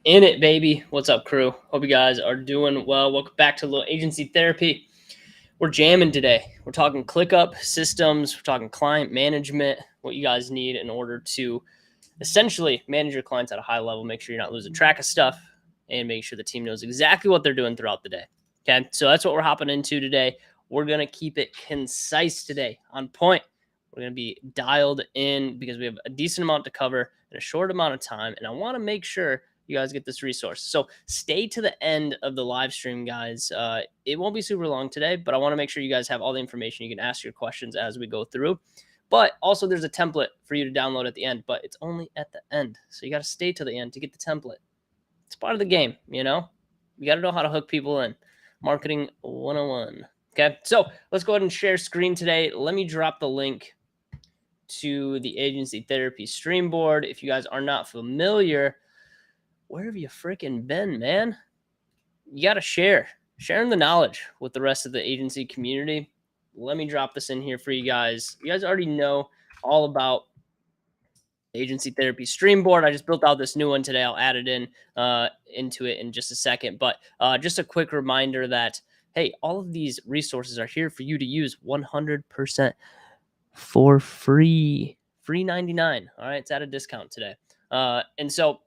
In it, baby. What's up, crew? Hope you guys are doing well. Welcome back to a little agency therapy. We're jamming today. We're talking ClickUp systems. We're talking client management, what you guys need in order to essentially manage your clients at a high level, make sure you're not losing track of stuff, and make sure the team knows exactly what they're doing throughout the day. Okay, so that's what we're hopping into today. We're going to keep it concise today, on point. We're going to be dialed in because we have a decent amount to cover in a short amount of time, and I want to make sure you guys get this resource. So stay to the end of the live stream, guys. It won't be super long today, but I want to make sure you guys have all the information. You can ask your questions as we go through. But also there's a template for you to download at the end, but it's only at the end. So you got to stay to the end to get the template. It's part of the game, you know? You got to know how to hook people in. Marketing 101. Okay, so let's go ahead and share screen today. Let me drop the link to the agency therapy stream board. If you guys are not familiar, where have you freaking been, man? You got to sharing the knowledge with the rest of the agency community. Let me drop this in here for you guys. You guys already know all about agency therapy stream board. I just built out this new one today. I'll add it into it in just a second. But just a quick reminder that, hey, all of these resources are here for you to use 100% for free. Free 99. All right, it's at a discount today. And so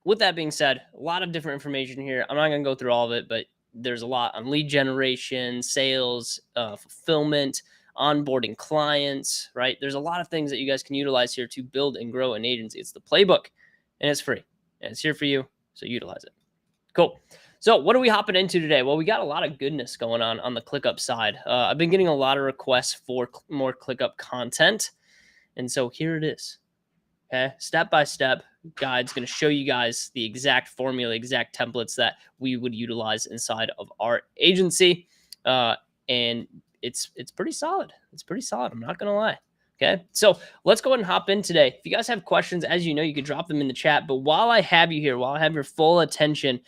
with that being said, a lot of different information here. I'm not going to go through all of it, but there's a lot on lead generation, sales, fulfillment, onboarding clients, right? There's a lot of things that you guys can utilize here to build and grow an agency. It's the playbook, and it's free, and it's here for you, so utilize it. Cool. So what are we hopping into today? Well, we got a lot of goodness going on the ClickUp side. I've been getting a lot of requests for more ClickUp content, and so here it is. Okay, step-by-step guide's going to show you guys the exact formula, exact templates that we would utilize inside of our agency, and it's pretty solid. It's pretty solid. I'm not going to lie. Okay, so let's go ahead and hop in today. If you guys have questions, as you know, you can drop them in the chat. But while I have you here, while I have your full attention,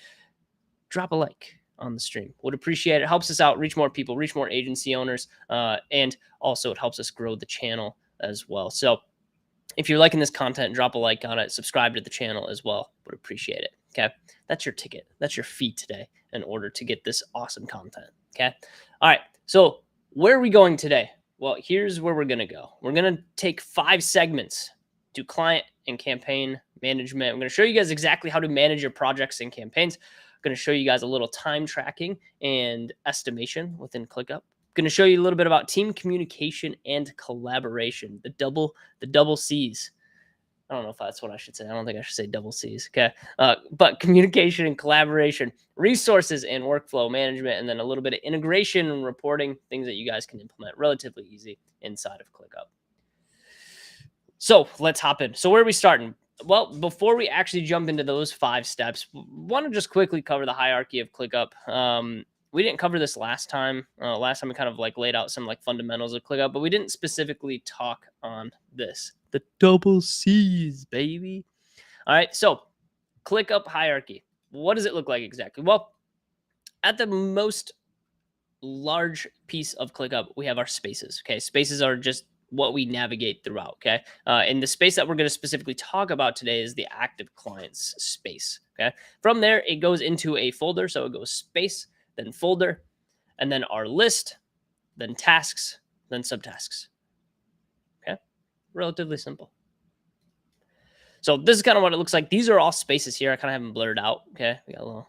drop a like on the stream. Would appreciate it. It helps us out, reach more people, reach more agency owners, and also it helps us grow the channel as well. So if you're liking this content, drop a like on it, subscribe to the channel as well. Would appreciate it. Okay. That's your ticket. That's your fee today in order to get this awesome content. Okay. All right. So where are we going today? Well, here's where we're going to go. We're going to take 5 segments to client and campaign management. I'm going to show you guys exactly how to manage your projects and campaigns. I'm going to show you guys a little time tracking and estimation within ClickUp. Going to show you a little bit about team communication and collaboration, the double C's. I don't know if that's what I should say. I don't think I should say double C's. Okay. But communication and collaboration, resources and workflow management, and then a little bit of integration and reporting, things that you guys can implement relatively easy inside of ClickUp. So let's hop in. So where are we starting? Well, before we actually jump into those 5 steps, want to just quickly cover the hierarchy of ClickUp. We didn't cover this last time. Last time we kind of like laid out some like fundamentals of ClickUp, but we didn't specifically talk on this. The double C's, baby. All right, so ClickUp hierarchy. What does it look like exactly? Well, at the most large piece of ClickUp, we have our spaces. Okay, spaces are just what we navigate throughout. Okay, and the space that we're going to specifically talk about today is the active clients space. Okay, from there it goes into a folder, so it goes space, then folder, and then our list, then tasks, then subtasks. Okay, relatively simple. So this is kind of what it looks like. These are all spaces here. I kind of have them blurred out. Okay, we got a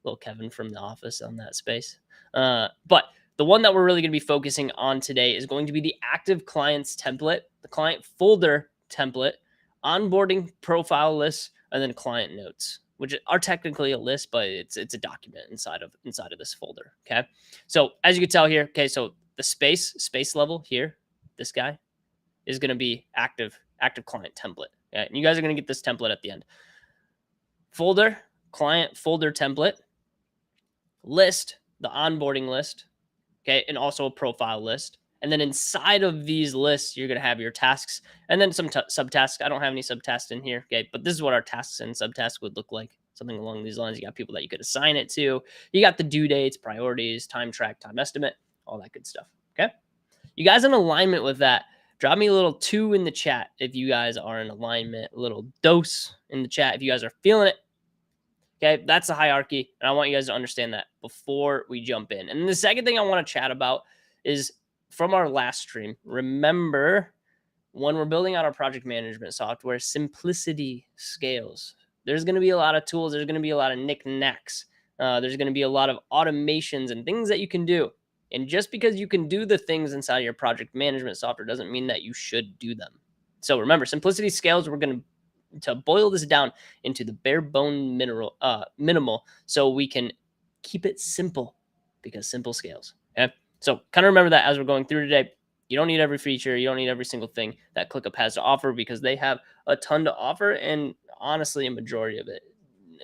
little Kevin from The Office on that space. But the one that we're really going to be focusing on today is going to be the active clients template, the client folder template, onboarding profile lists, and then client notes, which are technically a list, but it's a document inside of this folder. Okay. So as you can tell here, okay, so the space level here, this guy is going to be active client template. Okay? And you guys are going to get this template at the end. Folder, client folder template, list, the onboarding list, okay, and also a profile list. And then inside of these lists, you're going to have your tasks and then some subtasks. I don't have any subtasks in here, okay, but this is what our tasks and subtasks would look like. Something along these lines. You got people that you could assign it to. You got the due dates, priorities, time track, time estimate, all that good stuff, okay? You guys in alignment with that, drop me a little 2 in the chat if you guys are in alignment, a little dose in the chat if you guys are feeling it. Okay, that's the hierarchy, and I want you guys to understand that before we jump in. And the second thing I want to chat about is from our last stream. Remember, when we're building out our project management software, simplicity scales. There's going to be a lot of tools. There's going to be a lot of knickknacks. There's going to be a lot of automations and things that you can do. And just because you can do the things inside of your project management software doesn't mean that you should do them. So remember, simplicity scales. We're going to boil this down into the bare bone minimal so we can keep it simple, because simple scales. Okay, so kind of remember that as we're going through today. You don't need every feature. You don't need every single thing that ClickUp has to offer, because they have a ton to offer, and honestly, a majority of it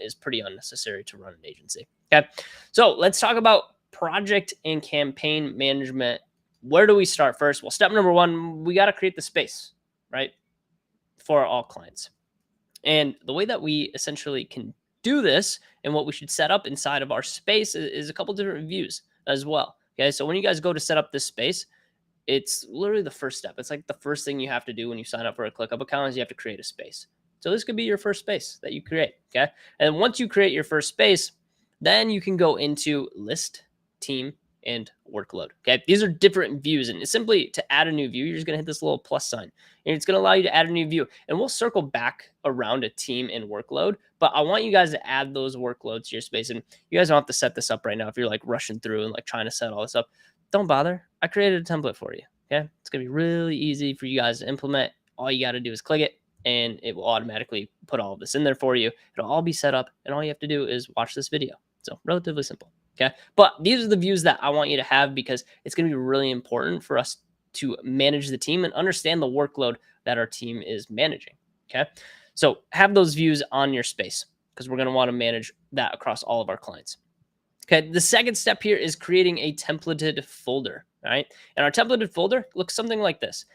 is pretty unnecessary to run an agency. Okay, so let's talk about project and campaign management. Where do we start first? Well, step number one, we got to create the space, right, for all clients. And the way that we essentially can do this, and what we should set up inside of our space, is a couple different views as well. Okay, so when you guys go to set up this space, it's literally the first step. It's like the first thing you have to do when you sign up for a ClickUp account is you have to create a space. So this could be your first space that you create. Okay, and once you create your first space, then you can go into list, team, and workload. Okay, these are different views, and it's simply to add a new view, you're just gonna hit this little plus sign, and it's gonna allow you to add a new view. And we'll circle back around a team and workload, but I want you guys to add those workloads to your space. And you guys don't have to set this up right now if you're like rushing through and like trying to set all this up. Don't bother. I created a template for you. Okay, it's gonna be really easy for you guys to implement. All you got to do is click it, and it will automatically put all of this in there for you. It'll all be set up, and all you have to do is watch this video. So relatively simple. Okay, but these are the views that I want you to have, because it's going to be really important for us to manage the team and understand the workload that our team is managing. Okay, so have those views on your space, because we're going to want to manage that across all of our clients. Okay, the second step here is creating a templated folder. All right, and our templated folder looks something like this.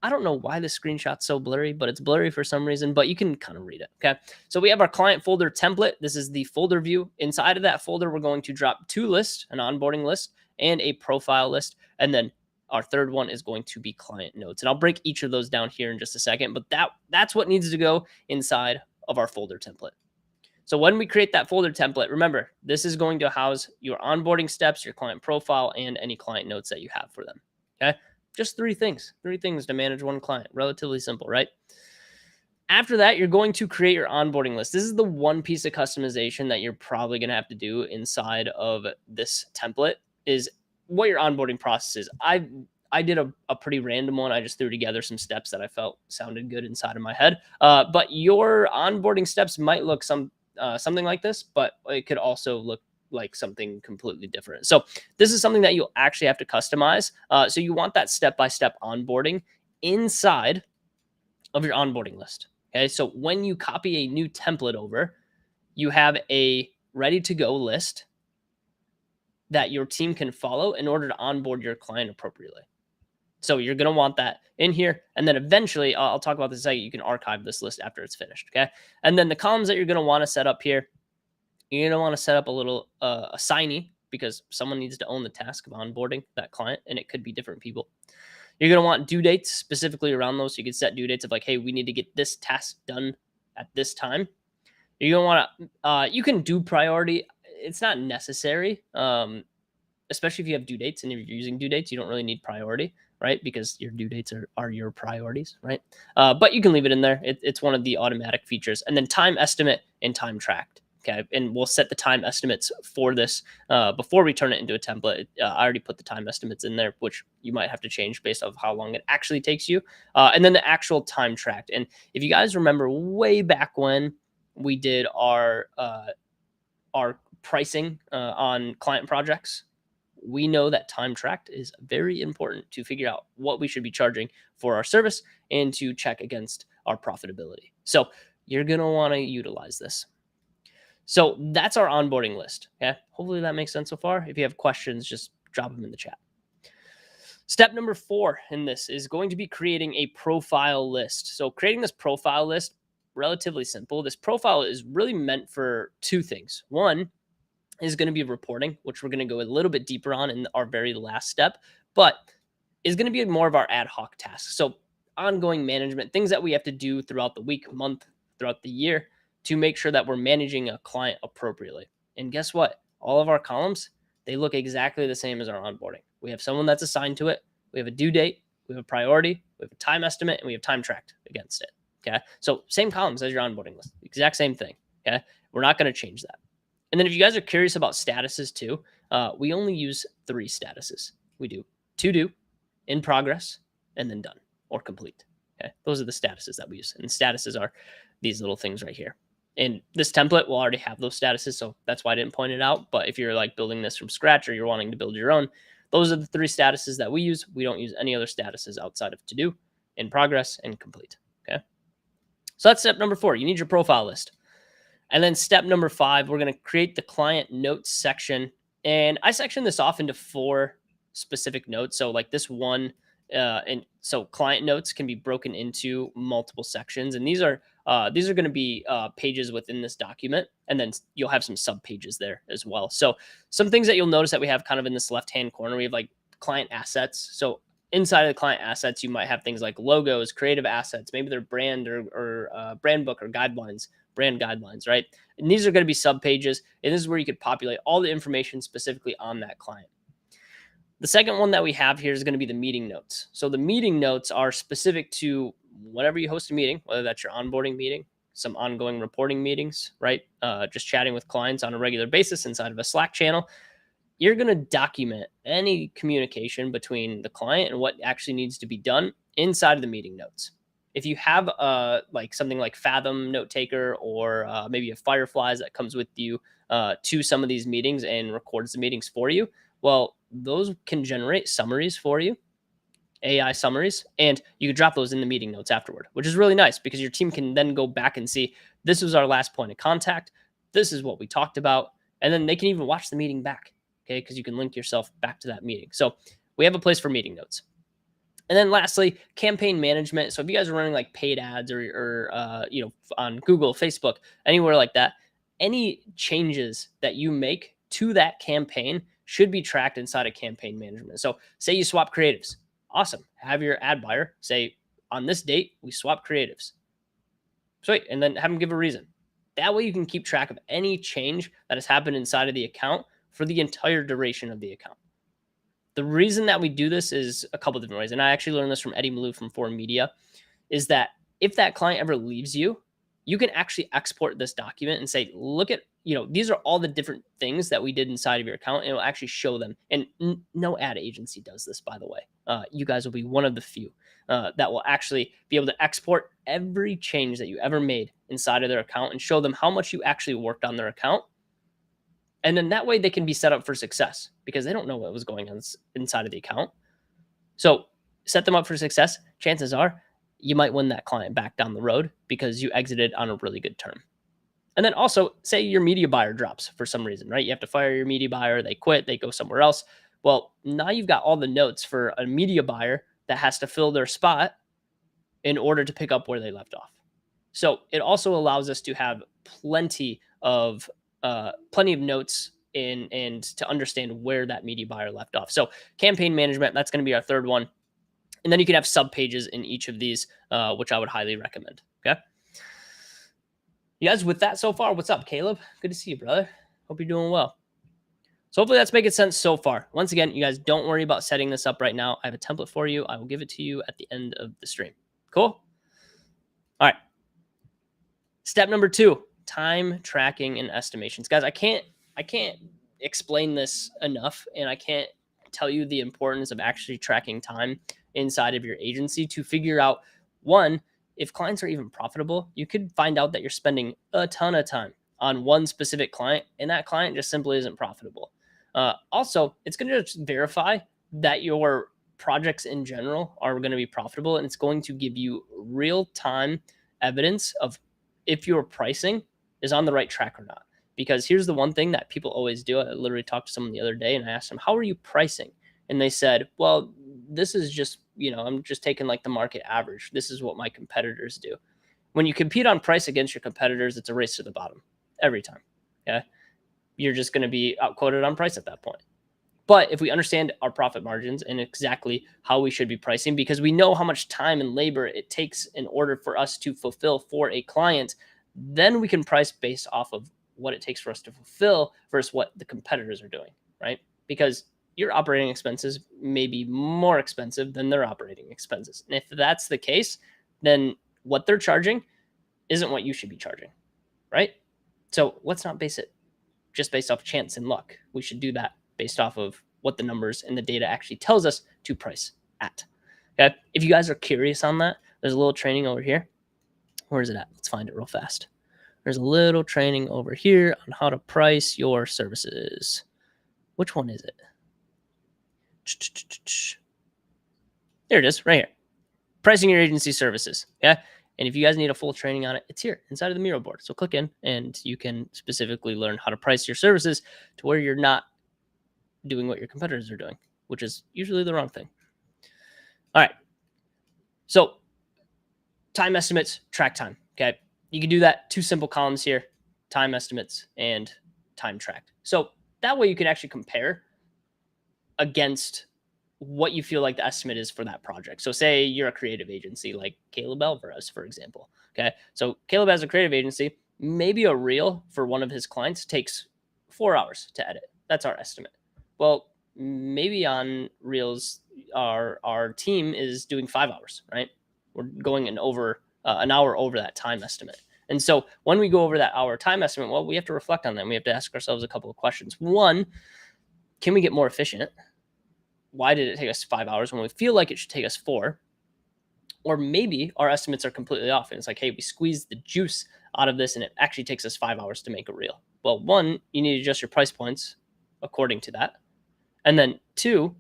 I don't know why the screenshot's so blurry, but it's blurry for some reason, but you can kind of read it. Okay, so we have our client folder template. This is the folder view. Inside of that folder, we're going to drop two lists, an onboarding list and a profile list. And then our third one is going to be client notes. And I'll break each of those down here in just a second, but that's what needs to go inside of our folder template. So when we create that folder template, remember, this is going to house your onboarding steps, your client profile, and any client notes that you have for them. Okay, just three things to manage one client. Relatively simple, right? After that, you're going to create your onboarding list. This is the one piece of customization that you're probably going to have to do inside of this template, is what your onboarding process is. I did a pretty random one. I just threw together some steps that I felt sounded good inside of my head. But your onboarding steps might look something like this, but it could also look like something completely different. So this is something that you'll actually have to customize. So you want that step-by-step onboarding inside of your onboarding list. Okay, so when you copy a new template over, you have a ready-to-go list that your team can follow in order to onboard your client appropriately. So you're going to want that in here. And then eventually, I'll talk about this in a second, you can archive this list after it's finished. Okay, and then the columns that you're going to want to set up here, you're going to want to set up a little assignee, because someone needs to own the task of onboarding that client, and it could be different people. You're going to want due dates specifically around those. So you can set due dates of like, hey, we need to get this task done at this time. You're going to want to, you can do priority. It's not necessary, especially if you have due dates and if you're using due dates, you don't really need priority, right? Because your due dates are your priorities, right? But you can leave it in there. It's one of the automatic features. And then time estimate and time tracked. Okay, and we'll set the time estimates for this before we turn it into a template. I already put the time estimates in there, which you might have to change based off how long it actually takes you. And then the actual time tracked. And if you guys remember way back when we did our pricing on client projects, we know that time tracked is very important to figure out what we should be charging for our service and to check against our profitability. So you're going to want to utilize this. So that's our onboarding list. Okay, hopefully that makes sense so far. If you have questions, just drop them in the chat. Step number 4 in this is going to be creating a profile list. So creating this profile list, relatively simple. This profile is really meant for two things. One is going to be reporting, which we're going to go a little bit deeper on in our very last step, but is going to be more of our ad hoc tasks. So ongoing management, things that we have to do throughout the week, month, throughout the year, to make sure that we're managing a client appropriately. And guess what? All of our columns, they look exactly the same as our onboarding. We have someone that's assigned to it. We have a due date. We have a priority. We have a time estimate, and we have time tracked against it. Okay. So same columns as your onboarding list, exact same thing. Okay. We're not going to change that. And then if you guys are curious about statuses too, we only use 3 statuses. We do to do, in progress, and then done or complete. Okay. Those are the statuses that we use. And statuses are these little things right here. And this template will already have those statuses, so that's why I didn't point it out. But if you're like building this from scratch or you're wanting to build your own, those are the 3 statuses that we use. We don't use any other statuses outside of to do, in progress, and complete. Okay. So that's step number 4. You need your profile list. And then step number 5, we're going to create the client notes section. And I section this off into 4 specific notes. So like this one, and so client notes can be broken into multiple sections. And these are going to be pages within this document. And then you'll have some sub pages there as well. So some things that you'll notice that we have kind of in this left-hand corner, we have like client assets. So inside of the client assets, you might have things like logos, creative assets, maybe their brand or brand book or guidelines, brand guidelines, right? And these are going to be sub pages. And this is where you could populate all the information specifically on that client. The second one that we have here is going to be the meeting notes. So the meeting notes are specific to whenever you host a meeting, whether that's your onboarding meeting, some ongoing reporting meetings, right? Just chatting with clients on a regular basis inside of a Slack channel. You're going to document any communication between the client and what actually needs to be done inside of the meeting notes. If you have like something like Fathom Note Taker or maybe a Fireflies that comes with you to some of these meetings and records the meetings for you, well, those can generate summaries for you, AI summaries, and you can drop those in the meeting notes afterward, which is really nice because your team can then go back and see, this was our last point of contact. This is what we talked about. And then they can even watch the meeting back, okay? Because you can link yourself back to that meeting. So we have a place for meeting notes. And then lastly, campaign management. So if you guys are running like paid ads or on Google, Facebook, anywhere like that, any changes that you make to that campaign should be tracked inside of campaign management. So say you swap creatives. Awesome. Have your ad buyer say, on this date, we swap creatives. Sweet. And then have them give a reason. That way you can keep track of any change that has happened inside of the account for the entire duration of the account. The reason that we do this is a couple different ways. And I actually learned this from Eddie Malou from Foreign Media, is that if that client ever leaves you, you can actually export this document and say, look at, these are all the different things that we did inside of your account, and it'll actually show them. And no ad agency does this, by the way. You guys will be one of the few that will actually be able to export every change that you ever made inside of their account and show them how much you actually worked on their account. And then that way they can be set up for success because they don't know what was going on inside of the account. So set them up for success. Chances are you might win that client back down the road because you exited on a really good term. And then also say your media buyer drops for some reason, right? You have to fire your media buyer. They quit. They go somewhere else. Well, now you've got all the notes for a media buyer that has to fill their spot in order to pick up where they left off. So it also allows us to have plenty of notes and to understand where that media buyer left off. So campaign management, that's going to be our third one. And then you can have sub pages in each of these, which I would highly recommend. Okay. You guys with that so far? What's up, Caleb? Good to see you, brother. Hope you're doing well. So hopefully that's making sense so far. Once again, you guys don't worry about setting this up right now. I have a template for you. I will give it to you at the end of the stream. Cool. All right. Step number 2, time tracking and estimations. Guys, I can't explain this enough, and I can't tell you the importance of actually tracking time inside of your agency to figure out, one, if clients are even profitable. You could find out that you're spending a ton of time on one specific client, and that client just simply isn't profitable. Also, it's going to just verify that your projects in general are going to be profitable, and it's going to give you real-time evidence of if your pricing is on the right track or not. Because here's the one thing that people always do. I literally talked to someone the other day, and I asked them, how are you pricing? And they said, well, this is just, I'm just taking like the market average. This is what my competitors do. When you compete on price against your competitors, it's a race to the bottom every time. Okay. You're just going to be outquoted on price at that point. But if we understand our profit margins and exactly how we should be pricing, because we know how much time and labor it takes in order for us to fulfill for a client, Then we can price based off of what it takes for us to fulfill versus what the competitors are doing, right? Because your operating expenses may be more expensive than their operating expenses. And if that's the case, then what they're charging isn't what you should be charging, right? So let's not base it just based off chance and luck. We should do that based off of what the numbers and the data actually tells us to price at. Okay. If you guys are curious on that, there's a little training over here. Where is it at? Let's find it real fast. There's a little training over here on how to price your services. Which one is it? There it is, right here. Pricing your agency services. Yeah. And if you guys need a full training on it, it's here inside of the Miro board. So click in and you can specifically learn how to price your services to where you're not doing what your competitors are doing, which is usually the wrong thing. All right. So time estimates, track time. Okay. You can do that. 2 simple columns here, time estimates and time tracked. So that way you can actually compare against what you feel like the estimate is for that project. So say you're a creative agency like Caleb Alvarez, for example. Okay. So Caleb has a creative agency. Maybe a reel for one of his clients takes 4 hours to edit. That's our estimate. Well, maybe on reels, our team is doing 5 hours, right? We're going an hour over that time estimate. And so when we go over that hour time estimate, well, we have to reflect on that. We have to ask ourselves a couple of questions. One, can we get more efficient? Why did it take us 5 hours when we feel like it should take us 4? Or maybe our estimates are completely off. And it's like, hey, we squeezed the juice out of this and it actually takes us 5 hours to make a reel. Well, one, you need to adjust your price points according to that. And then 2,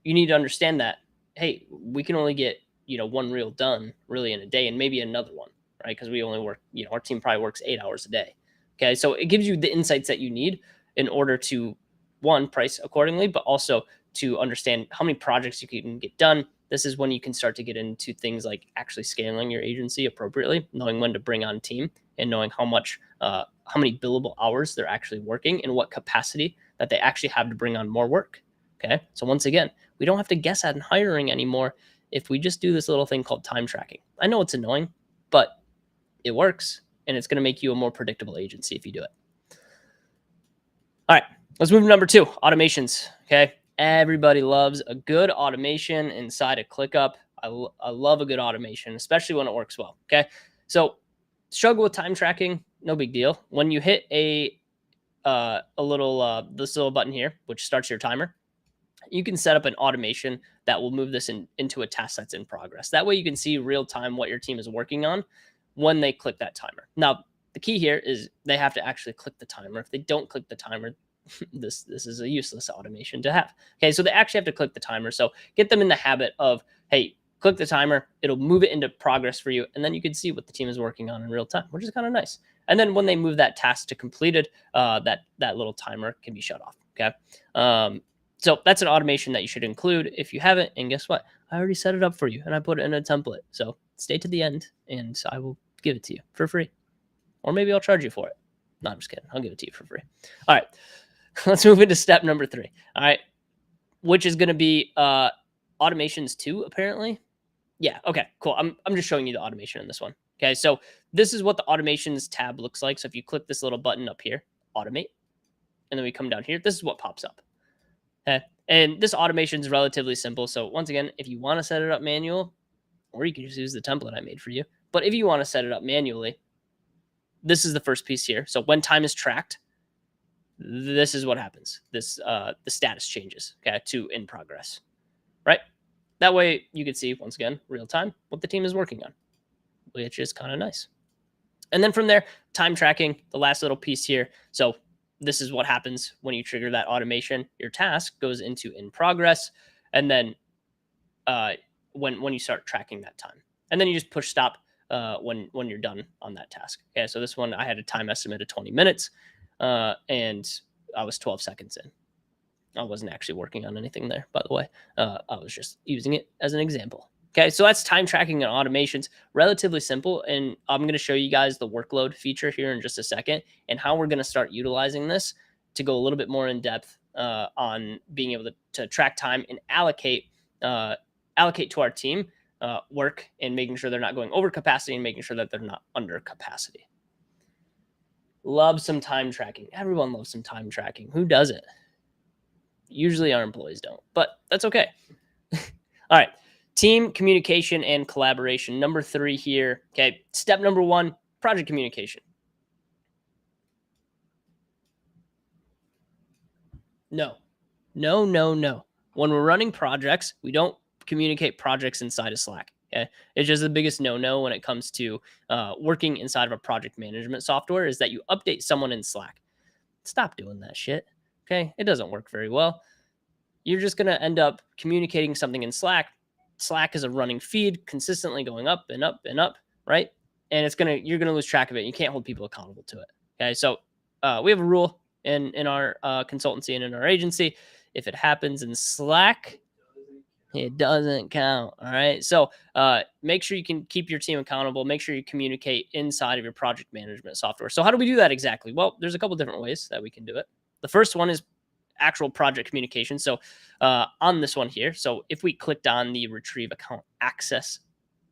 you need to understand that, hey, we can only get, 1 reel done really in a day and maybe another one, right? Because we only work, our team probably works 8 hours a day. Okay. So it gives you the insights that you need in order to, one, price accordingly, but also to understand how many projects you can get done. This is when you can start to get into things like actually scaling your agency appropriately, knowing when to bring on team and knowing how many billable hours they're actually working and what capacity that they actually have to bring on more work. Okay. So once again, we don't have to guess at hiring anymore if we just do this little thing called time tracking. I know it's annoying, but it works and it's going to make you a more predictable agency if you do it. All right, let's move to number 2, automations. Okay. Everybody loves a good automation inside of ClickUp. I love a good automation, especially when it works well. Okay. So struggle with time tracking, no big deal. When you hit this little button here, which starts your timer, you can set up an automation that will move this into a task that's in progress. That way you can see real time what your team is working on when they click that timer. Now, the key here is they have to actually click the timer. If they don't click the timer, this is a useless automation to have. Okay, so they actually have to click the timer. So get them in the habit of, hey, click the timer. It'll move it into progress for you. And then you can see what the team is working on in real time, which is kind of nice. And then when they move that task to completed, that little timer can be shut off. Okay. So that's an automation that you should include if you haven't. And guess what? I already set it up for you and I put it in a template. So stay to the end and I will give it to you for free. Or maybe I'll charge you for it. No, I'm just kidding. I'll give it to you for free. All right. Let's move into step number 3. All right. Which is going to be automations 2, apparently. Yeah. Okay, cool. I'm just showing you the automation in this one. Okay. So this is what the automations tab looks like. So if you click this little button up here, automate, and then we come down here, this is what pops up. Okay. And this automation is relatively simple. So once again, if you want to set it up manual, or you can just use the template I made for you. But if you want to set it up manually, this is the first piece here. So when time is tracked, this is what happens. This the status changes, okay, to in progress, right? That way you can see, once again, real time, what the team is working on, which is kind of nice. And then from there, time tracking, the last little piece here. So this is what happens when you trigger that automation. Your task goes into in progress, and then when you start tracking that time, and then you just push stop when you're done on that task. Okay, so this one I had a time estimate of 20 minutes, and I was 12 seconds in. I wasn't actually working on anything there, by the way. I was just using it as an example. Okay, so that's time tracking and automations. Relatively simple, and I'm going to show you guys the workload feature here in just a second and how we're going to start utilizing this to go a little bit more in depth on being able to track time and allocate to our team work and making sure they're not going over capacity and making sure that they're not under capacity. Love some time tracking. Everyone loves some time tracking. Who doesn't? Usually our employees don't, but that's okay. All right. Team communication and collaboration. Number 3 here. Okay. Step number 1, project communication. No. When we're running projects, we don't communicate projects inside of Slack. Okay. It's just the biggest no when it comes to working inside of a project management software is that you update someone in Slack. Stop doing that shit. Okay. It doesn't work very well. You're just going to end up communicating something in Slack. Slack is a running feed consistently going up and up and up, right? And you're going to lose track of it. You can't hold people accountable to it. Okay. So we have a rule in our consultancy and in our agency. If it happens in Slack, it doesn't count. All right. So make sure you can keep your team accountable. Make sure you communicate inside of your project management software. So how do we do that exactly? Well, there's a couple different ways that we can do it. The first one is actual project communication. So on this one here, so if we clicked on the retrieve account access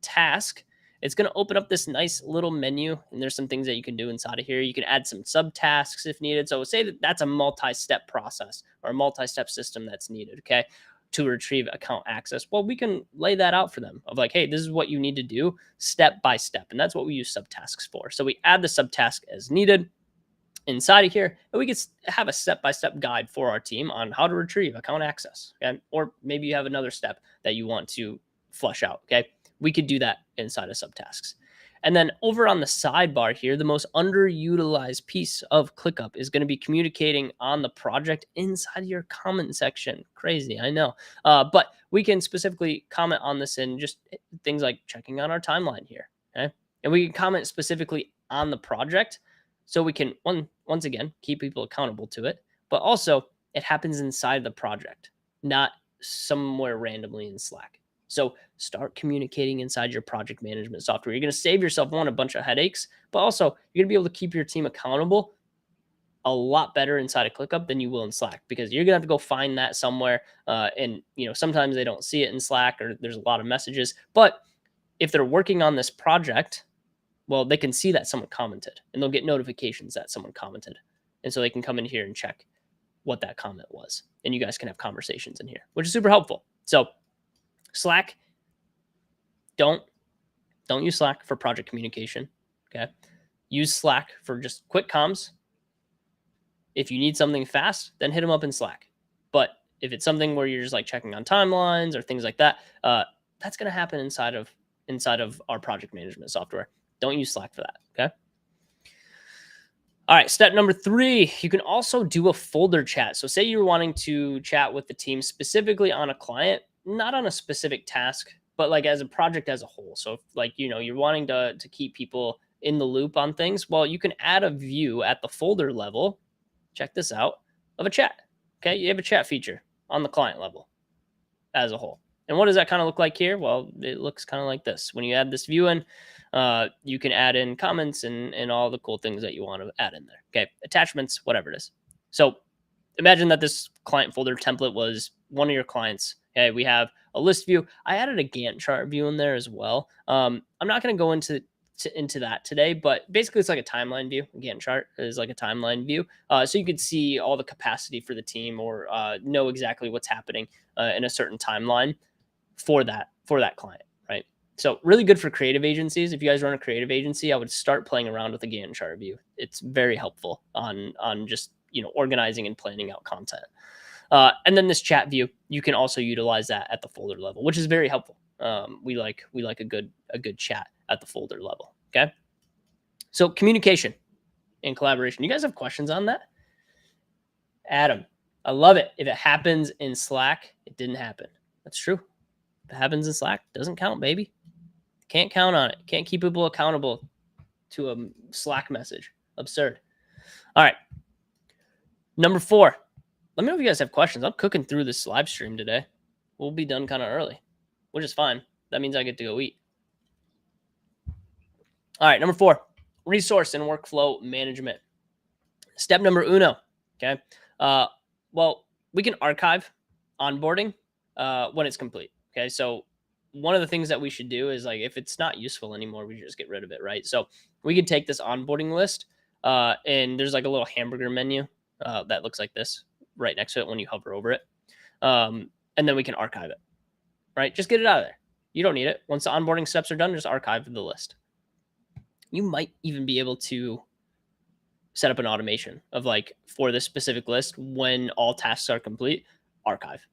task, it's going to open up this nice little menu, and there's some things that you can do inside of here. You can add some subtasks if needed. So say that that's a multi-step process or a multi-step system that's needed, okay, to retrieve account access. Well, we can lay that out for them of like, hey, this is what you need to do step by step. And that's what we use subtasks for. So we add the subtask as needed inside of here, and we can have a step-by-step guide for our team on how to retrieve account access. Okay? Or maybe you have another step that you want to flush out. Okay. We could do that inside of subtasks. And then over on the sidebar here, the most underutilized piece of ClickUp is going to be communicating on the project inside of your comment section. Crazy, I know. But we can specifically comment on this in just things like checking on our timeline here. Okay. And we can comment specifically on the project so we can, once again, keep people accountable to it. But also, it happens inside the project, not somewhere randomly in Slack. So start communicating inside your project management software. You're going to save yourself, a bunch of headaches, but also you're going to be able to keep your team accountable a lot better inside of ClickUp than you will in Slack, because you're going to have to go find that somewhere. And sometimes they don't see it in Slack, or there's a lot of messages. But if they're working on this project, well, they can see that someone commented, and they'll get notifications that someone commented. And so they can come in here and check what that comment was. And you guys can have conversations in here, which is super helpful. So Slack, don't use Slack for project communication. Okay. Use Slack for just quick comms. If you need something fast, then hit them up in Slack. But if it's something where you're just like checking on timelines or things like that, that's going to happen inside of our project management software. Don't use Slack for that. Okay. All right. Step number 3, you can also do a folder chat. So say you're wanting to chat with the team specifically on a client, not on a specific task, but like as a project as a whole. So if like, you're wanting to keep people in the loop on things, well, you can add a view at the folder level. Check this out, of a chat. Okay. You have a chat feature on the client level as a whole. And what does that kind of look like here? Well, it looks kind of like this. When you add this view in, you can add in comments and all the cool things that you want to add in there. Okay. Attachments, whatever it is. So imagine that this client folder template was one of your clients. Okay. We have a list view. I added a Gantt chart view in there as well. I'm not going to go into that today, but basically it's like a timeline view. A Gantt chart is like a timeline view. So you could see all the capacity for the team, or know exactly what's happening in a certain timeline for that client, right? So really good for creative agencies. If you guys run a creative agency, I would start playing around with a Gantt chart view. It's very helpful on just, organizing and planning out content. And then this chat view, you can also utilize that at the folder level, which is very helpful. We like a good chat at the folder level. Okay. So communication and collaboration. You guys have questions on that? Adam, I love it. If it happens in Slack, it didn't happen. That's true. If it happens in Slack, doesn't count, baby. Can't count on it. Can't keep people accountable to a Slack message. Absurd. All right. Number 4. Let me know if you guys have questions. I'm cooking through this live stream today. We'll be done kind of early, which is fine. That means I get to go eat. All right. Number 4, resource and workflow management. Step number 1. Okay. Well, we can archive onboarding when it's complete. Okay. So one of the things that we should do is like, if it's not useful anymore, we just get rid of it, right? So we could take this onboarding list, and there's like a little hamburger menu that looks like this right next to it when you hover over it. And then we can archive it, right? Just get it out of there. You don't need it. Once the onboarding steps are done, just archive the list. You might even be able to set up an automation of like, for this specific list, when all tasks are complete, archive.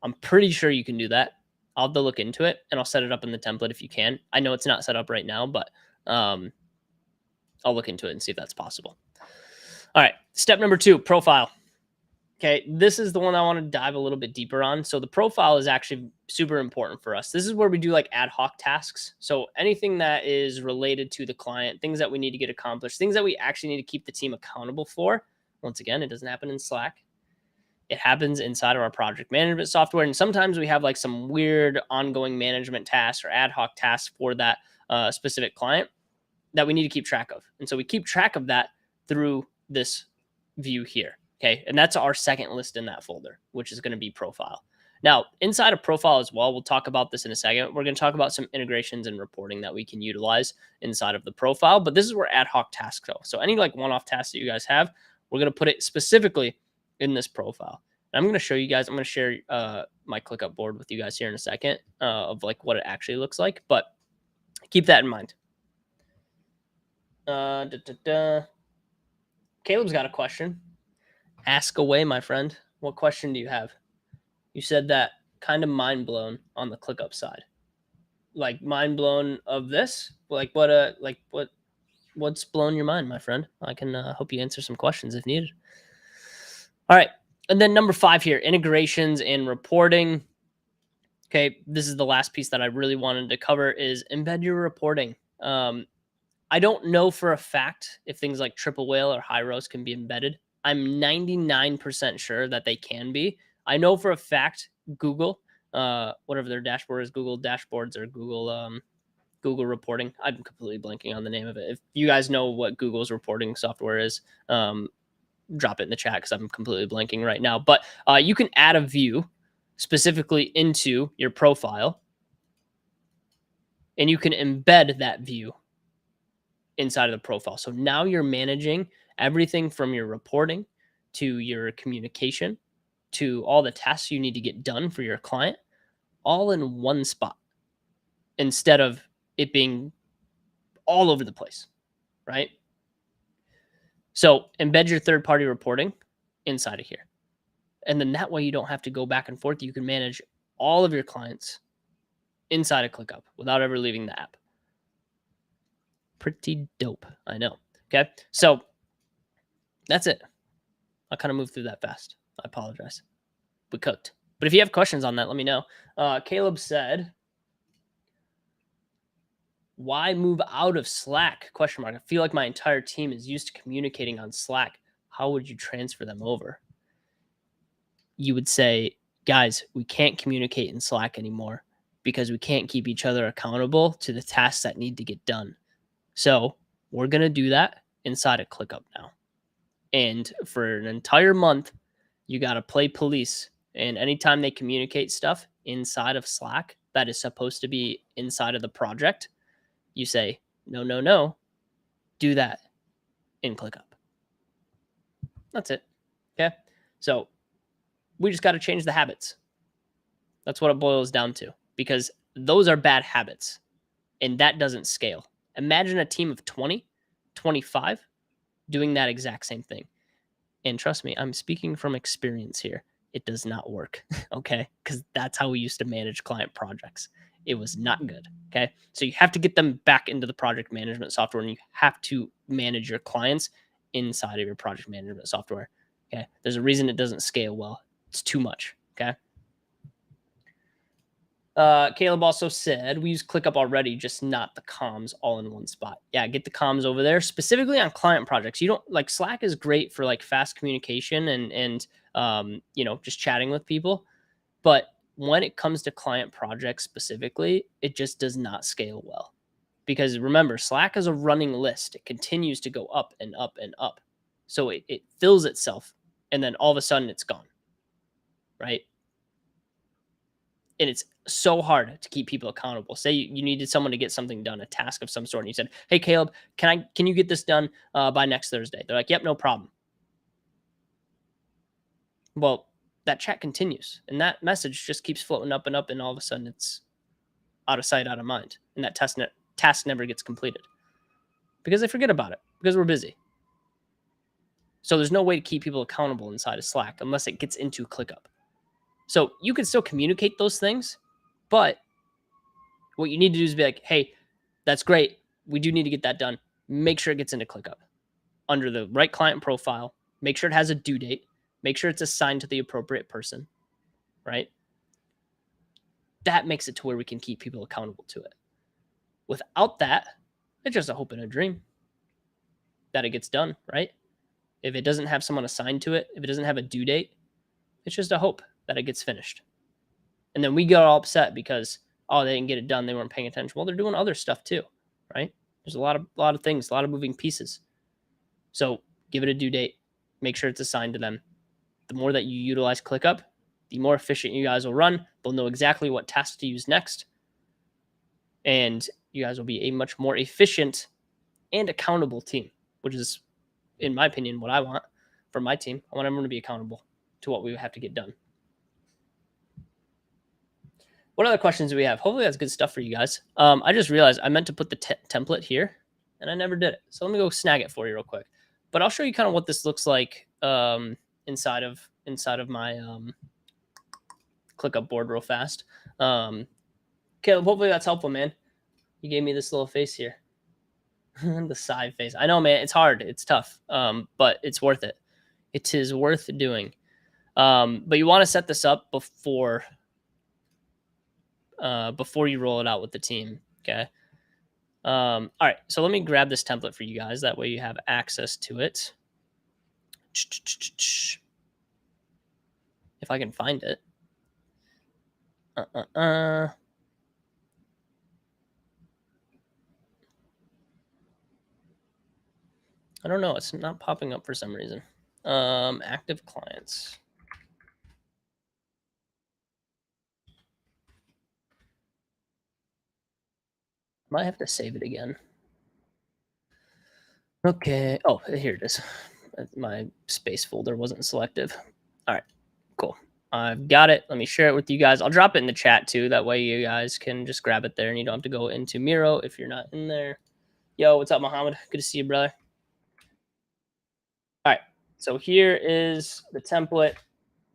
I'm pretty sure you can do that. I'll have to look into it, and I'll set it up in the template if you can. I know it's not set up right now, but I'll look into it and see if that's possible. All right, step number 2, profile. Okay, this is the one I want to dive a little bit deeper on. So the profile is actually super important for us. This is where we do like ad hoc tasks. So anything that is related to the client, things that we need to get accomplished, things that we actually need to keep the team accountable for. Once again, it doesn't happen in Slack. It happens inside of our project management software. And sometimes we have like some weird ongoing management tasks or ad hoc tasks for that specific client that we need to keep track of. And so we keep track of that through this view here. Okay. And that's our second list in that folder, which is going to be profile. Now, inside of profile as well, we'll talk about this in a second. We're going to talk about some integrations and reporting that we can utilize inside of the profile, but this is where ad hoc tasks go. So any like one-off tasks that you guys have, we're going to put it specifically in this profile. And I'm going to show you guys, I'm going to share my ClickUp board with you guys here in a second of like what it actually looks like, but keep that in mind. Caleb's got a question. Ask away, my friend. What question do you have? You said that kind of mind blown on the ClickUp side. Like mind blown of this? Like what's blown your mind, my friend? I can help you answer some questions if needed. All right. And then number 5 here, integrations and reporting. Okay, this is the last piece that I really wanted to cover is embed your reporting. I don't know for a fact if things like Triple Whale or High Roast can be embedded. I'm 99% sure that they can be. I know for a fact Google, whatever their dashboard is, Google Dashboards or Google Reporting. I'm completely blanking on the name of it. If you guys know what Google's reporting software is, drop it in the chat because I'm completely blanking right now. But you can add a view specifically into your profile, and you can embed that view inside of the profile. So now you're managing everything from your reporting to your communication to all the tasks you need to get done for your client, all in one spot instead of it being all over the place, right? So embed your third-party reporting inside of here. And then that way you don't have to go back and forth. You can manage all of your clients inside of ClickUp without ever leaving the app. Pretty dope, I know. Okay, so that's it. I kind of moved through that fast. I apologize. We cooked. But if you have questions on that, let me know. Caleb said, why move out of Slack? Question mark. I feel like my entire team is used to communicating on Slack. How would you transfer them over? You would say, guys, we can't communicate in Slack anymore because we can't keep each other accountable to the tasks that need to get done. So we're going to do that inside of ClickUp now. And for an entire month, you got to play police. And anytime they communicate stuff inside of Slack that is supposed to be inside of the project, you say, no, no, no, do that in ClickUp. That's it. Okay. So we just got to change the habits. That's what it boils down to, because those are bad habits and that doesn't scale. Imagine a team of 20, 25 doing that exact same thing. And trust me, I'm speaking from experience here. It does not work, okay? Because that's how we used to manage client projects. It was not good, okay? So you have to get them back into the project management software, and you have to manage your clients inside of your project management software, okay? There's a reason it doesn't scale well. It's too much, okay? Caleb also said, we use ClickUp already, just not the comms all in one spot. Yeah, get the comms over there, specifically on client projects. You don't like Slack is great for like fast communication and you know, just chatting with people. But when it comes to client projects specifically, it just does not scale well. Because remember, Slack is a running list. It continues to go up and up and up. So it fills itself and then all of a sudden it's gone, right? And it's so hard to keep people accountable. Say you needed someone to get something done, a task of some sort, and you said, "Hey, Caleb, can you get this done by next Thursday?" They're like, "Yep, no problem." Well, that chat continues, and that message just keeps floating up and up, and all of a sudden it's out of sight, out of mind, and that task never gets completed because they forget about it because we're busy. So there's no way to keep people accountable inside of Slack unless it gets into ClickUp. So you can still communicate those things, but what you need to do is be like, "Hey, that's great. We do need to get that done. Make sure it gets into ClickUp under the right client profile. Make sure it has a due date. Make sure it's assigned to the appropriate person," right? That makes it to where we can keep people accountable to it. Without that, it's just a hope and a dream that it gets done, right? If it doesn't have someone assigned to it, if it doesn't have a due date, it's just a hope that it gets finished. And then we get all upset because, oh, they didn't get it done. They weren't paying attention. Well, they're doing other stuff too, right? There's a lot of things, a lot of moving pieces. So give it a due date. Make sure it's assigned to them. The more that you utilize ClickUp, the more efficient you guys will run. They'll know exactly what task to use next. And you guys will be a much more efficient and accountable team, which is, in my opinion, what I want for my team. I want everyone to be accountable to what we have to get done. What other questions do we have? Hopefully that's good stuff for you guys. I just realized I meant to put the template here, and I never did it. So let me go snag it for you real quick. But I'll show you kind of what this looks like inside of my ClickUp board real fast. Caleb, hopefully that's helpful, man. You gave me this little face here. The side face. I know, man. It's hard. It's tough. But it's worth it. It is worth doing. But you want to set this up before you roll it out with the team. Okay. All right. So let me grab this template for you guys. That way you have access to it. If I can find it. I don't know. It's not popping up for some reason. Active clients. Might have to save it again. Okay. Oh, here it is. My space folder wasn't selective. All right, cool. I've got it. Let me share it with you guys. I'll drop it in the chat too. That way you guys can just grab it there and you don't have to go into Miro if you're not in there. Yo, what's up, Mohammed? Good to see you, brother. All right, so here is the template.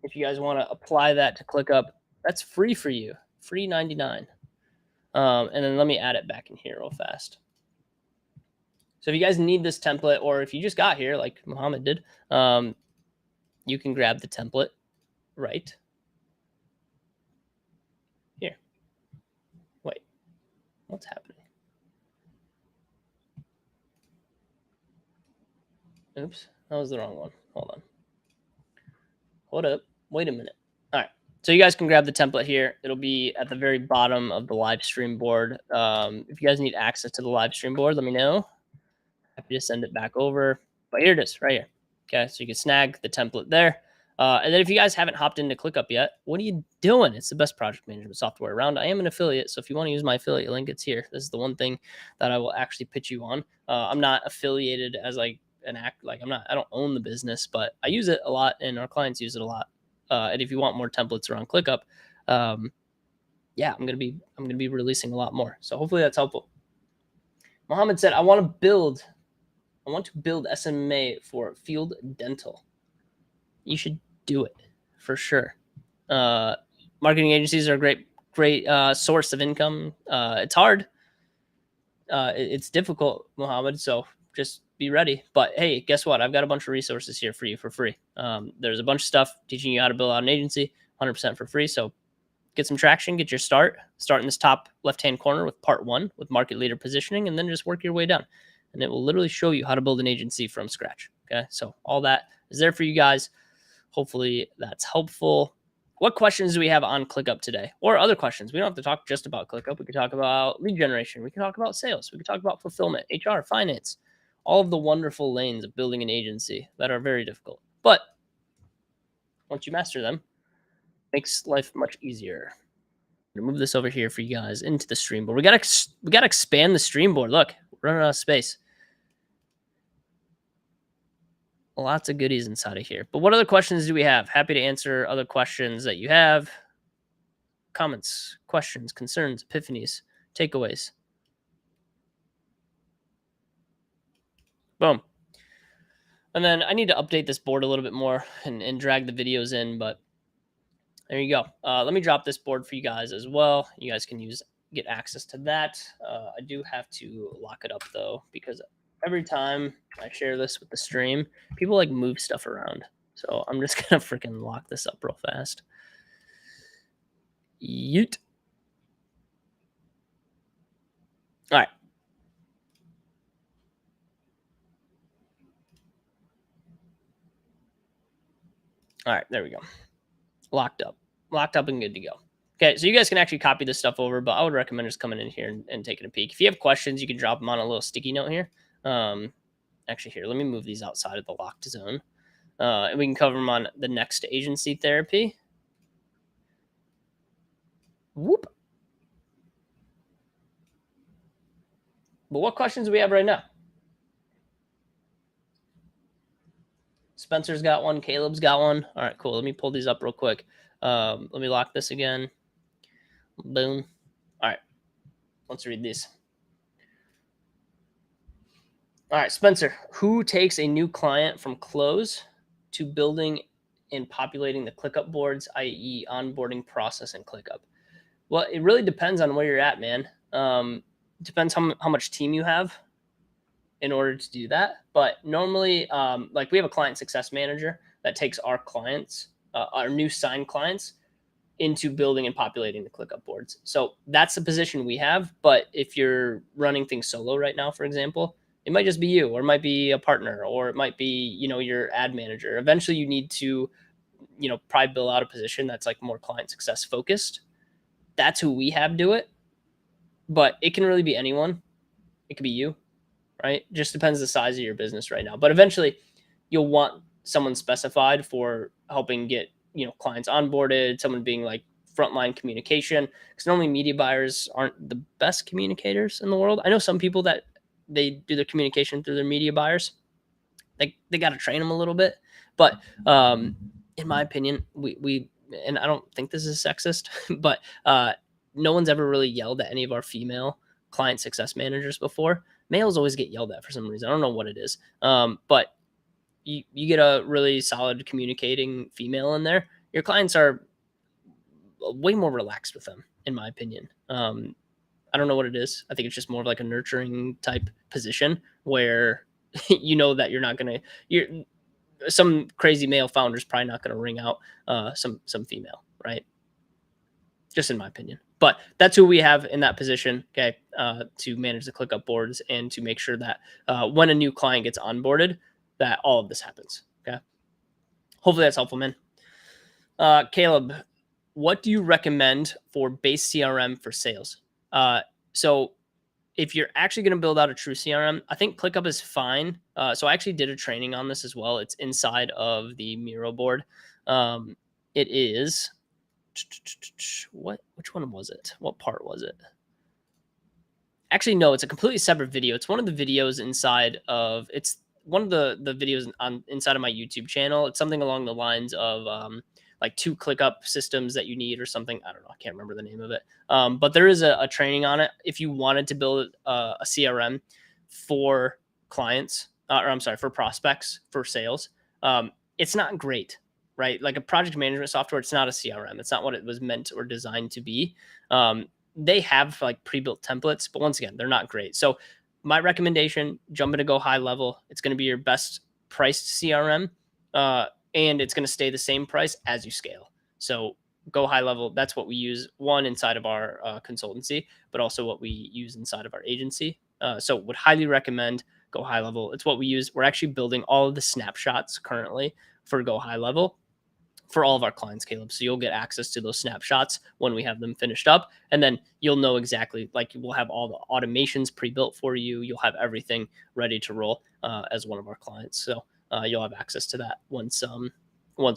If you guys want to apply that to ClickUp, that's free for you. Free 99. And then let me add it back in here real fast. So if you guys need this template, or if you just got here like Mohammed did, you can grab the template right here. Wait, what's happening? Oops, that was the wrong one. Hold on. Hold up. Wait a minute. All right. So you guys can grab the template here. It'll be at the very bottom of the live stream board. If you guys need access to the live stream board, let me know. Happy to send it back over. But here it is, right here. Okay, so you can snag the template there. And then if you guys haven't hopped into ClickUp yet, what are you doing? It's the best project management software around. I am an affiliate, so if you want to use my affiliate link, it's here. This is the one thing that I will actually pitch you on. I'm not affiliated as like an act, like I don't own the business, but I use it a lot, and our clients use it a lot. And if you want more templates around ClickUp, yeah, I'm gonna be releasing a lot more. So hopefully that's helpful. Mohammed said, I want to build SMMA for field dental. You should do it for sure. Marketing agencies are a great source of income. It's hard. It's difficult, Mohammed. So just be ready. But hey, guess what? I've got a bunch of resources here for you for free. There's a bunch of stuff teaching you how to build out an agency 100% for free. So get some traction, get your start in this top left-hand corner with part 1 with market leader positioning, and then just work your way down. And it will literally show you how to build an agency from scratch. Okay. So all that is there for you guys. Hopefully that's helpful. What questions do we have on ClickUp today, or other questions? We don't have to talk just about ClickUp. We could talk about lead generation. We can talk about sales. We could talk about fulfillment, HR, finance, all of the wonderful lanes of building an agency that are very difficult. But once you master them, it makes life much easier. I'm gonna move this over here for you guys into the stream board. We gotta expand the stream board. Look, we're running out of space. Lots of goodies inside of here. But what other questions do we have? Happy to answer other questions that you have. Comments, questions, concerns, epiphanies, takeaways. Boom. And then I need to update this board a little bit more and drag the videos in, but there you go. Let me drop this board for you guys as well. You guys can get access to that. I do have to lock it up though, because every time I share this with the stream, people like move stuff around. So I'm just gonna freaking lock this up real fast. Yeet. All right. All right, there we go. Locked up and good to go. Okay, so you guys can actually copy this stuff over, but I would recommend just coming in here and taking a peek. If you have questions, you can drop them on a little sticky note here. Actually, here, let me move these outside of the locked zone. And we can cover them on the next agency therapy. Whoop. But what questions do we have right now? Spencer's got one. Caleb's got one. All right, cool. Let me pull these up real quick. Let me lock this again. Boom. All right. Let's read these. All right, Spencer. Who takes a new client from close to building and populating the ClickUp boards, i.e. onboarding process and ClickUp? Well, it really depends on where you're at, man. Depends how much team you have in order to do that. But normally, like we have a client success manager that takes our clients, our new signed clients, into building and populating the ClickUp boards. So that's the position we have. But if you're running things solo right now, for example, it might just be you, or it might be a partner, or it might be, your ad manager. Eventually you need to, probably build out a position that's like more client success focused. That's who we have do it. But it can really be anyone. It could be you, right? Just depends the size of your business right now. But eventually you'll want someone specified for helping get, clients onboarded, someone being like frontline communication. Because normally media buyers aren't the best communicators in the world. I know some people that they do their communication through their media buyers. They got to train them a little bit. But in my opinion, we and I don't think this is sexist, but no one's ever really yelled at any of our female client success managers before. Males always get yelled at for some reason. I don't know what it is. But you get a really solid communicating female in there, your clients are way more relaxed with them, in my opinion. I don't know what it is. I think it's just more of like a nurturing type position where that you're not going to, some crazy male founder's probably not going to ring out some female, right? Just in my opinion. But that's who we have in that position, okay, to manage the ClickUp boards and to make sure that when a new client gets onboarded, that all of this happens, okay? Hopefully that's helpful, man. Caleb, what do you recommend for base CRM for sales? So if you're actually going to build out a true CRM, I think ClickUp is fine. So I actually did a training on this as well. It's inside of the Miro board. It is... which one was it? What part was it? Actually, no, it's a completely separate video. It's one of the videos inside of, it's one of the videos inside of my YouTube channel. It's something along the lines of like 2 ClickUp systems that you need or something. I don't know. I can't remember the name of it. But there is a training on it. If you wanted to build a CRM for clients, for prospects, for sales, it's not great, right? Like a project management software, it's not a CRM. It's not what it was meant or designed to be. They have like pre-built templates, but once again, they're not great. So my recommendation, jump into Go High Level. It's going to be your best priced CRM, and it's going to stay the same price as you scale. So Go High Level, that's what we use, one, inside of our consultancy, but also what we use inside of our agency. So would highly recommend Go High Level. It's what we use. We're actually building all of the snapshots currently for Go High Level for all of our clients, Caleb. So you'll get access to those snapshots when we have them finished up. And then you'll know exactly, like we'll have all the automations pre-built for you. You'll have everything ready to roll as one of our clients. So you'll have access to that once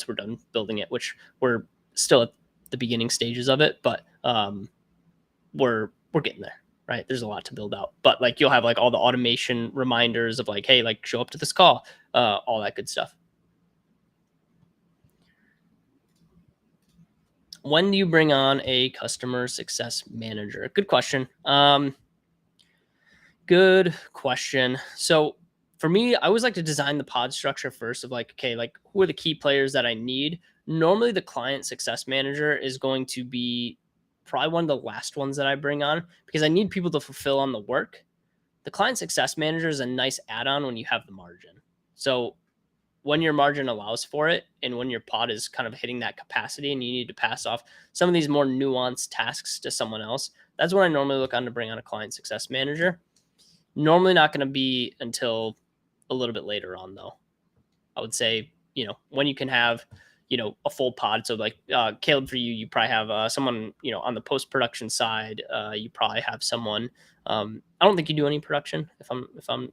we're done building it, which we're still at the beginning stages of it, but we're getting there, right? There's a lot to build out, but like you'll have like all the automation reminders of like, hey, like show up to this call, all that good stuff. When do you bring on a customer success manager? Good question. Good question. So for me, I always like to design the pod structure first of like, okay, like who are the key players that I need? Normally the client success manager is going to be probably one of the last ones that I bring on because I need people to fulfill on the work. The client success manager is a nice add-on when you have the margin. So when your margin allows for it and when your pod is kind of hitting that capacity and you need to pass off some of these more nuanced tasks to someone else, that's when I normally look on to bring on a client success manager. Normally not going to be until a little bit later on, though. I would say, when you can have, a full pod. So like Caleb, for you probably have someone, on the post-production side. You probably have someone. I don't think you do any production. If I'm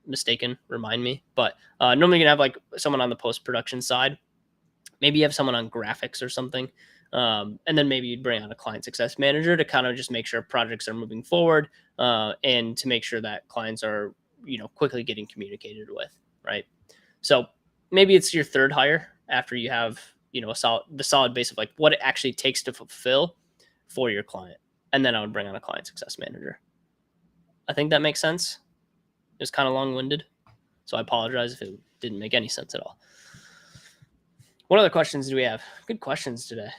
mistaken, remind me. But normally you can have like someone on the post-production side. Maybe you have someone on graphics or something. And then maybe you'd bring on a client success manager to kind of just make sure projects are moving forward and to make sure that clients are, quickly getting communicated with, right? So maybe it's your third hire after you have, the solid base of like what it actually takes to fulfill for your client. And then I would bring on a client success manager. I think that makes sense. It was kind of long-winded, so I apologize if it didn't make any sense at all. What other questions do we have? Good questions today.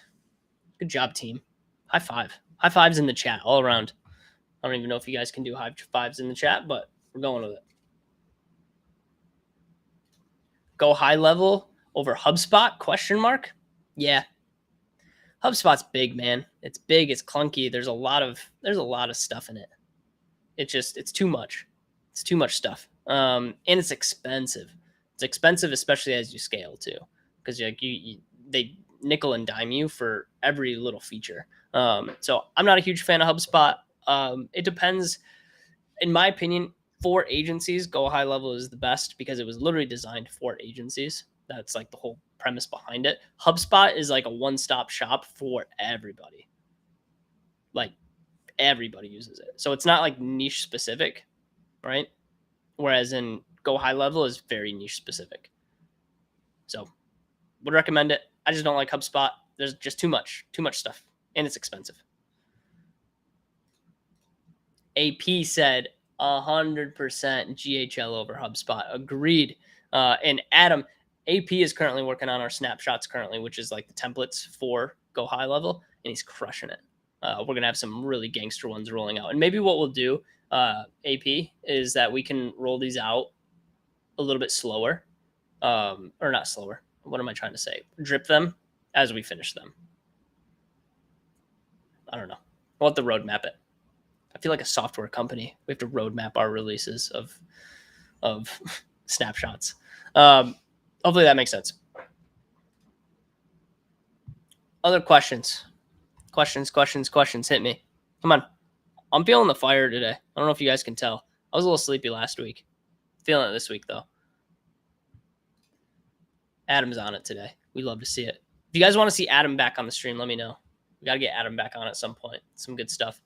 Good job, team. High five. High fives in the chat all around. I don't even know if you guys can do high fives in the chat, but we're going with it. Go high level over HubSpot? Question mark? Yeah. HubSpot's big, man. It's big. It's clunky. There's a lot of stuff in it. It's too much. It's too much stuff. And it's expensive. It's expensive, especially as you scale too, because they nickel and dime you for every little feature. So I'm not a huge fan of HubSpot. It depends. In my opinion, for agencies, Go High Level is the best because it was literally designed for agencies. That's like the whole premise behind it. HubSpot is like a one-stop shop for everybody. Like everybody uses it. So it's not like niche specific, right? Whereas in Go High Level is very niche specific. So would recommend it. I just don't like HubSpot. There's just too much stuff, and it's expensive. AP said 100% GHL over HubSpot. Agreed. And Adam, AP is currently working on our snapshots currently, which is like the templates for Go High Level, and he's crushing it. We're going to have some really gangster ones rolling out. And maybe what we'll do, AP, is that we can roll these out a little bit slower. Or not slower. What am I trying to say? Drip them as we finish them. I don't know. We'll have to roadmap it. I feel like a software company. We have to roadmap our releases of snapshots. Hopefully that makes sense. Other questions? Questions. Hit me. Come on. I'm feeling the fire today. I don't know if you guys can tell. I was a little sleepy last week. Feeling it this week, though. Adam's on it today. We love to see it. If you guys want to see Adam back on the stream, let me know. We got to get Adam back on at some point. Some good stuff.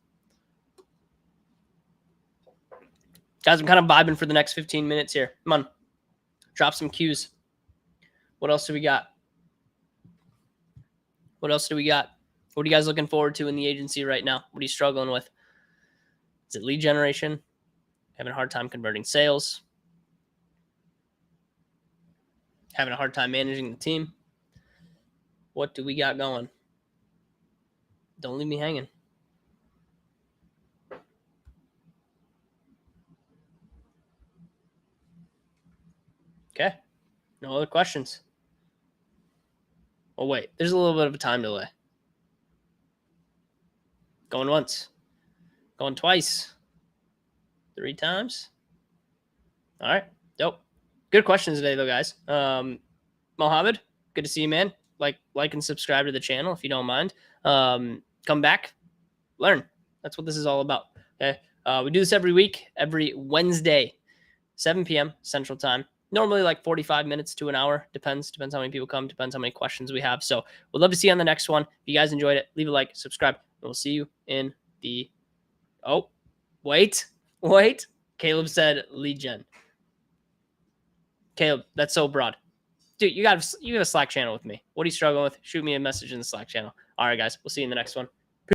Guys, I'm kind of vibing for the next 15 minutes here. Come on. Drop some cues. What else do we got? What are you guys looking forward to in the agency right now? What are you struggling with? Is it lead generation? Having a hard time converting sales? Having a hard time managing the team? What do we got going? Don't leave me hanging. Okay. No other questions. Oh, wait. There's a little bit of a time delay. Going once. Going twice. 3 times. All right. Dope. Good questions today, though, guys. Mohammed, good to see you, man. Like and subscribe to the channel if you don't mind. Come back. Learn. That's what this is all about. Okay. We do this every week, every Wednesday, 7 p.m. Central Time. Normally like 45 minutes to an hour. Depends how many people come. Depends how many questions we have. So we'd love to see you on the next one. If you guys enjoyed it, leave a like, subscribe. We'll see you in the. Oh, wait. Caleb said lead gen. Caleb, that's so broad. Dude, you have a Slack channel with me. What are you struggling with? Shoot me a message in the Slack channel. All right, guys. We'll see you in the next one.